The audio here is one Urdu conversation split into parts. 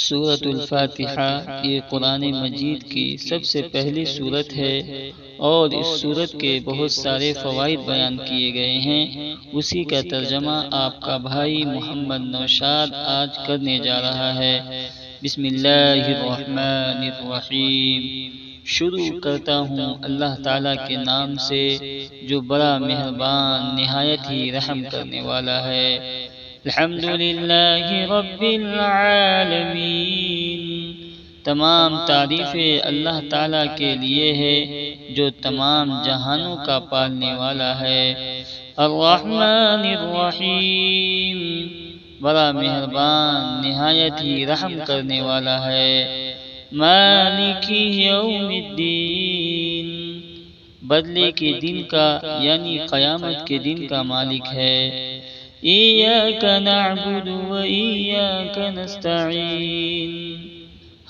سورۃ الفاتحہ یہ قرآن مجید کی سب سے پہلی سورت ہے اور اس سورت کے بہت سارے فوائد بیان کیے گئے ہیں۔ اسی کا ترجمہ آپ کا بھائی محمد نوشاد آج کرنے جا رہا ہے۔ بسم اللہ الرحمن الرحیم۔ شروع کرتا ہوں اللہ تعالیٰ کے نام سے جو بڑا مہربان نہایت ہی رحم کرنے والا ہے۔ الحمدللہ رب العالمین۔ تمام تعریفیں اللہ تعالیٰ کے لیے ہے جو تمام جہانوں کا پالنے والا ہے۔ الرحمن الرحیم، بڑا مہربان نہایت ہی رحم کرنے والا ہے۔ مالک یوم الدین، بدلے کے دن کا یعنی قیامت کے دن کا مالک ہے۔ ایاک نعبد و ایاک نستعین،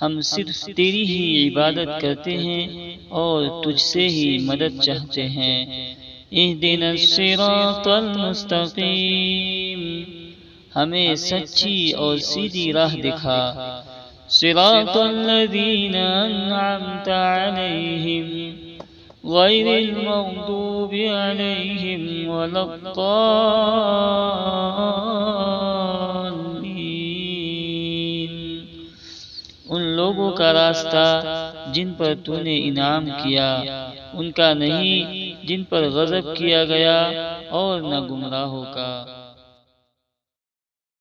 ہم صرف تیری ہی عبادت کرتے ہیں اور تجھ سے ہی مدد چاہتے ہیں۔ اہدنا الصراط المستقیم، ہمیں سچی اور سیدھی راہ دکھا۔ صراط الذین انعمت علیہم غیر المغضوب علیہم ولا الضالین، ان لوگوں کا راستہ جن پر تو نے انعام کیا، ان کا نہیں جن پر غضب کیا گیا، اور نہ گمراہوں کا۔